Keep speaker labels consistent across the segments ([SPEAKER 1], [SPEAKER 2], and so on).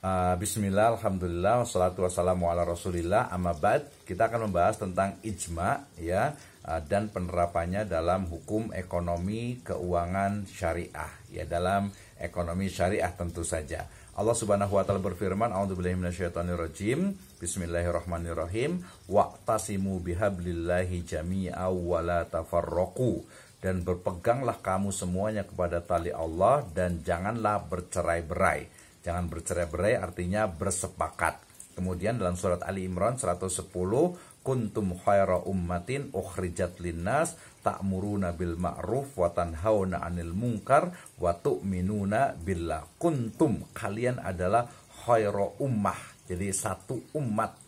[SPEAKER 1] Bismillah, alhamdulillah, wassalatu wassalamu ala rasulillah, amma ba'd. Kita akan membahas tentang ijma ya, dan penerapannya dalam hukum ekonomi keuangan syariah ya, dalam ekonomi syariah tentu saja. Allah Subhanahu wa taala berfirman, a'udzubillahi minasyaitonirrajim, bismillahirrahmanirrahim, wa'tasimu bihablillahi jami'a wa la tafarraqu, dan berpeganglah kamu semuanya kepada tali Allah dan janganlah bercerai-berai. Jangan bercerai-berai artinya bersepakat. Kemudian dalam surat Ali Imran 110, kuntum khaira ummatin ukhrijat linnas ta'muruna bil ma'ruf wa tanhauna 'anil munkar wa tu'minuna billah. Kuntum, kalian adalah khaira ummah. Jadi satu umat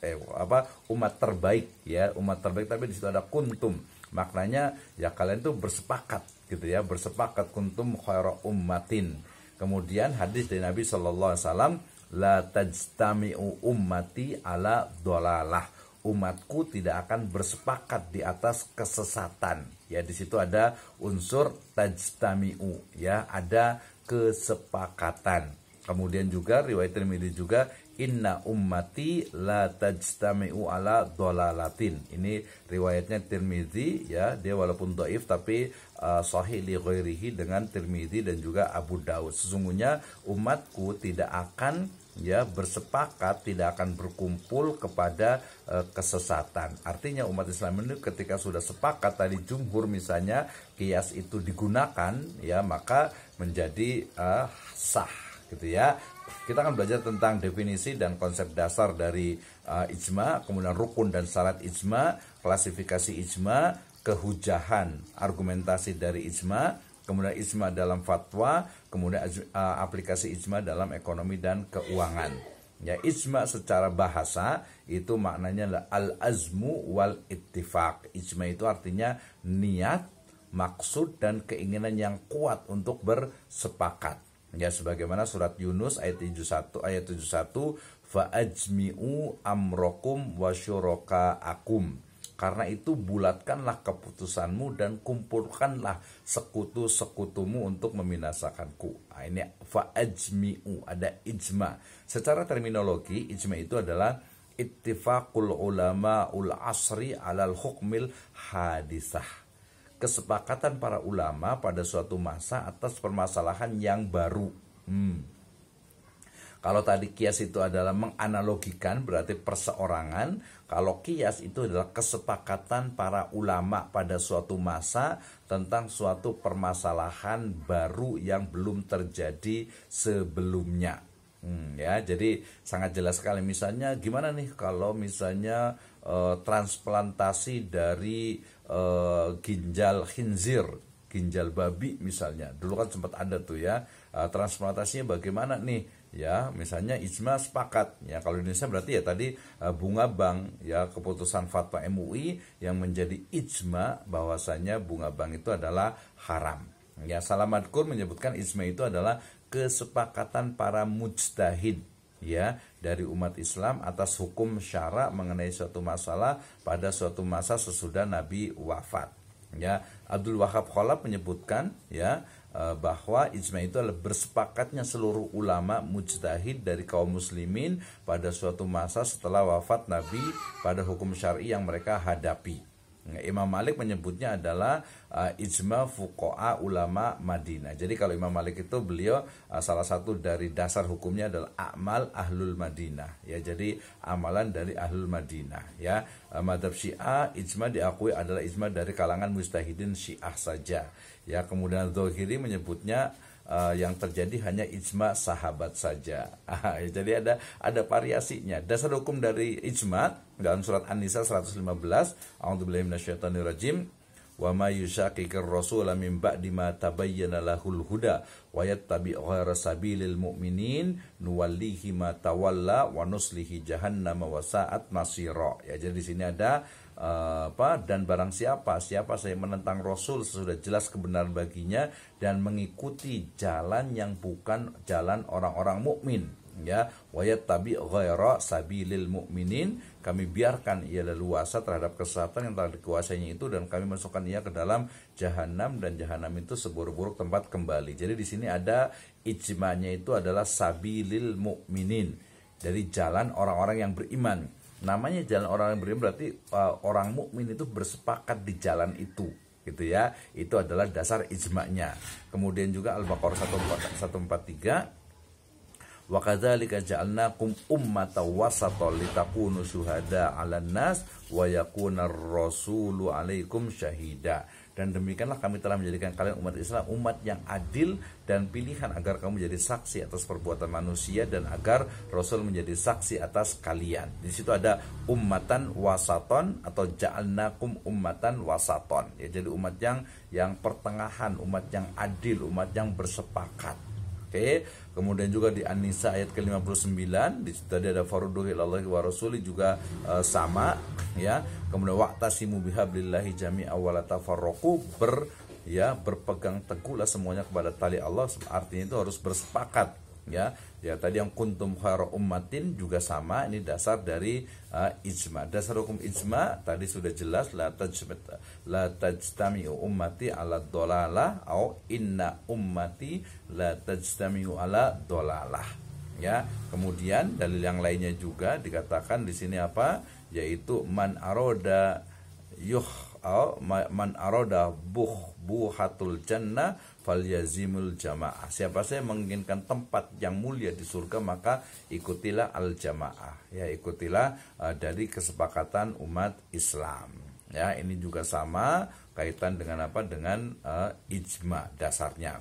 [SPEAKER 1] umat terbaik ya, umat terbaik, tapi di situ ada kuntum. Maknanya ya kalian tuh bersepakat gitu ya, bersepakat, kuntum khaira ummatin. Kemudian hadis dari Nabi SAW, la tajtami'u ummati ala dolalah. Umatku tidak akan bersepakat di atas kesesatan. Ya, di situ ada unsur tajtami'u ya, ada kesepakatan. Kemudian juga riwayat Tirmidzi juga, inna ummati la tajtami'u ala dolalatin. Ini riwayatnya Tirmidzi ya, dia walaupun dhaif tapi sahih li ghairihi dengan Tirmidzi dan juga Abu Daud. Sesungguhnya umatku tidak akan ya bersepakat, tidak akan berkumpul kepada kesesatan. Artinya umat Islam ini ketika sudah sepakat, tadi jumhur misalnya qiyas itu digunakan ya, maka menjadi sah gitu ya. Kita akan belajar tentang definisi dan konsep dasar dari ijma, kemudian rukun dan syarat ijma, klasifikasi ijma, kehujahan argumentasi dari ijma, kemudian ijma dalam fatwa, kemudian aplikasi ijma dalam ekonomi dan keuangan. Ya, ijma secara bahasa itu maknanya adalah al-azmu wal ittifaq. Ijma itu artinya niat, maksud dan keinginan yang kuat untuk bersepakat. Ya, sebagaimana surat Yunus ayat 71 fa ajmi'u amrokum wa syurakaakum. Karena itu bulatkanlah keputusanmu dan kumpulkanlah sekutu-sekutumu untuk membinasakanku. Nah, ini fa ajmi'u, ada ijma. Secara terminologi, ijma itu adalah ittifaqul ulama ul asri alal hukmil hadisah. Kesepakatan para ulama pada suatu masa atas permasalahan yang baru. Kalau tadi qiyas itu adalah menganalogikan, berarti perseorangan. Kalau qiyas itu adalah kesepakatan para ulama pada suatu masa tentang suatu permasalahan baru yang belum terjadi sebelumnya. Ya, jadi sangat jelas sekali. Misalnya gimana nih kalau misalnya transplantasi dari ginjal khinzir, ginjal babi misalnya. Dulu kan sempat ada tuh ya, transplantasinya bagaimana nih? Ya, misalnya ijma sepakat. Ya, kalau Indonesia berarti ya tadi bunga bank ya, keputusan fatwa MUI yang menjadi ijma bahwasanya bunga bank itu adalah haram. Ya, Salamadkur menyebutkan ijma itu adalah kesepakatan para mujtahid ya dari umat Islam atas hukum syara mengenai suatu masalah pada suatu masa sesudah Nabi wafat. Ya, Abdul Wahab Khalaf menyebutkan ya bahwa ijma itu adalah bersepakatnya seluruh ulama mujtahid dari kaum muslimin pada suatu masa setelah wafat Nabi pada hukum syar'i yang mereka hadapi. Imam Malik menyebutnya adalah ijma fuqaha ulama Madinah. Jadi kalau Imam Malik itu beliau salah satu dari dasar hukumnya adalah amal ahlul Madinah. Ya, jadi amalan dari ahlul Madinah. Ya, mazhab Syiah ijma diakui adalah ijma dari kalangan mujtahidin Syiah saja. Ya, kemudian Dzohiri menyebutnya yang terjadi hanya ijma sahabat saja. Jadi ada variasinya. Dasar hukum dari ijma dalam surat An-Nisa 115, a'udzubillahi minasyaitonirrajim, wa may yushaqiqir rasula min ba'di ma tabayyana lahul huda wa yattabi' ghayra sabilil mu'minin nuwallihi ma tawalla wa nuslihi jahannam wa sa'at masira. Ya, jadi di sini ada dan barang siapa saya menentang Rasul sesudah jelas kebenaran baginya dan mengikuti jalan yang bukan jalan orang-orang mukmin. ya, wa yattabi ghaira sabilil mu'minin, kami biarkan ia leluasa terhadap kesesatan yang telah dikuasainya itu, dan kami masukkan ia ke dalam jahanam, dan jahanam itu seburuk-buruk tempat kembali. Jadi di sini ada ijma'nya itu adalah sabilil mu'minin, dari jalan orang-orang yang beriman. Namanya jalan orang yang beriman berarti orang mukmin itu bersepakat di jalan itu, gitu ya. Itu adalah dasar ijma'nya. Kemudian juga Al-Baqarah 143, wa kadzalika ja'alnakum ummatan wasatan litakunu syuhada 'alan nas wa yakunar rasulu 'alaikum syahida. Dan demikianlah kami telah menjadikan kalian umat Islam umat yang adil dan pilihan, agar kamu menjadi saksi atas perbuatan manusia dan agar Rasul menjadi saksi atas kalian. Di situ ada ummatan wasaton atau ja'alnakum ummatan wasaton. Ya, jadi umat yang pertengahan, umat yang adil, umat yang bersepakat. Oke. Kemudian juga di An-Nisa ayat ke-59, di situ tadi ada farudhu ilallahi wa rasuli juga sama, ya. Kemudian wa'tasimu bihablillahi jami'a wa la tafarraqu, berpegang teguhlah semuanya kepada tali Allah, artinya itu harus bersepakat, ya. Ya, tadi yang kuntum khairu ummatin juga sama, ini dasar dari ijma. Dasar hukum ijma tadi sudah jelas, la tajtami'u ummati ala dhalalah au inna ummati la tajtami'u ala dhalalah. Ya, kemudian dalil yang lainnya juga dikatakan di sini apa? Yaitu man aroda buhatul jannah falyazimul jamaah. Siapa saja menginginkan tempat yang mulia di surga, maka ikutilah al jamaah. Ya, ikutilah dari kesepakatan umat Islam. Ya, ini juga sama kaitan dengan apa? Dengan ijma dasarnya.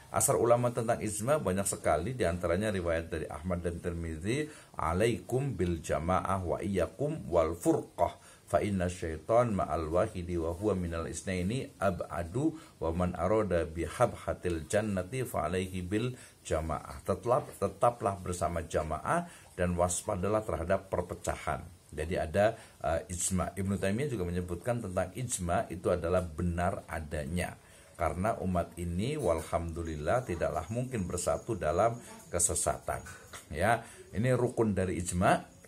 [SPEAKER 1] Asar ulama tentang ijma banyak sekali, diantaranya riwayat dari Ahmad dan Tirmidzi, alaikum bil jamaah wa iyyakum wal furqah fa inna syaitan ma'al wahidi wa huwa minal isnaini ab'adu wa man arada bihabhatil jannati fa alaihi bil jamaah. Tetaplah bersama jamaah dan waspadalah terhadap perpecahan. Jadi ada ijma. Ibnu Taimiyah juga menyebutkan tentang ijma itu adalah benar adanya, karena umat ini walhamdulillah tidaklah mungkin bersatu dalam kesesatan. Ya, ini rukun dari ijma.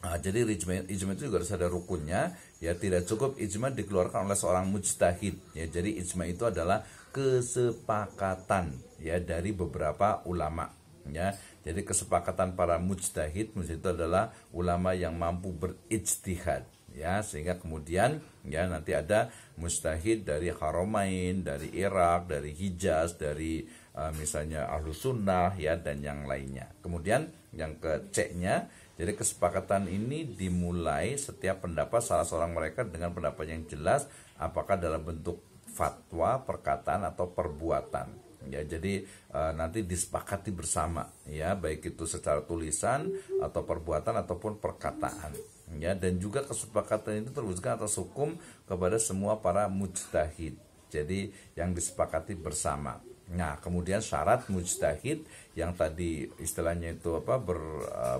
[SPEAKER 1] Nah, jadi ijma itu juga harus ada rukunnya. Ya, tidak cukup ijma dikeluarkan oleh seorang mujtahid. Ya, jadi ijma itu adalah kesepakatan, ya, dari beberapa ulama. Ya, jadi kesepakatan para mujtahid itu adalah ulama yang mampu berijtihad. Ya, sehingga kemudian ya nanti ada mujtahid dari Haramain, dari Irak, dari Hijaz, dari misalnya Ahlus Sunnah, ya, dan yang lainnya. Kemudian yang ke C-nya, jadi kesepakatan ini dimulai setiap pendapat salah seorang mereka dengan pendapat yang jelas, apakah dalam bentuk fatwa, perkataan, atau perbuatan. Ya, jadi nanti disepakati bersama, ya, baik itu secara tulisan atau perbuatan ataupun perkataan. Ya, dan juga kesepakatan itu terwujudkan atas hukum kepada semua para mujtahid. Jadi yang disepakati bersama. Nah, kemudian syarat mujtahid yang tadi istilahnya itu apa,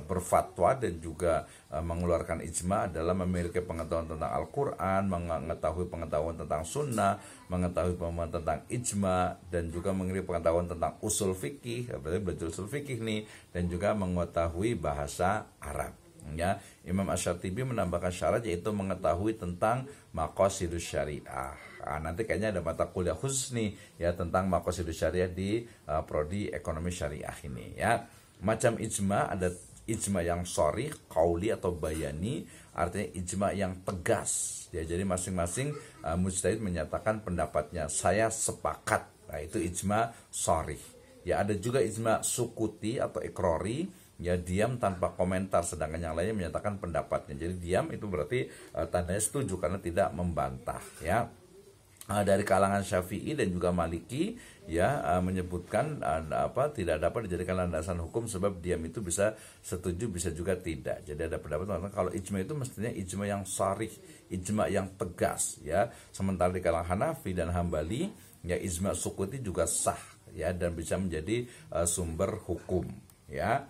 [SPEAKER 1] berfatwa dan juga mengeluarkan ijma adalah memiliki pengetahuan tentang Al-Quran, mengetahui pengetahuan tentang sunnah, mengetahui pengetahuan tentang ijma, dan juga memiliki pengetahuan tentang usul fikih, berarti belajar usul fikih nih, dan juga mengetahui bahasa Arab. Ya, Imam Asy-Syatibi menambahkan syarat yaitu mengetahui tentang maqasidus syariah. Nanti kayaknya ada mata kuliah khusus nih, ya, tentang maqasidus syariah di prodi ekonomi syariah ini, ya. Macam ijma, ada ijma yang sharih, qauli atau bayani, artinya ijma yang tegas. Ya, jadi masing-masing mujtahid menyatakan pendapatnya, saya sepakat. Nah, itu ijma sharih. Ya, ada juga ijma sukuti atau ikrori, ya, diam tanpa komentar, sedangkan yang lainnya menyatakan pendapatnya. Jadi diam itu berarti tandanya setuju karena tidak membantah, ya. Dari kalangan Syafi'i dan juga Maliki, ya, menyebutkan tidak dapat dijadikan landasan hukum sebab diam itu bisa setuju bisa juga tidak. Jadi ada pendapat kalau ijma itu mestinya ijma yang sharih, ijma yang tegas, ya. Sementara di kalangan Hanafi dan Hambali, ya, ijma sukuti juga sah, ya, dan bisa menjadi sumber hukum, ya.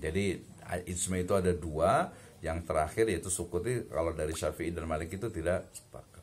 [SPEAKER 1] Jadi ijma itu ada dua, yang terakhir yaitu sukuti kalau dari Syafi'i dan Maliki itu tidak sepakat.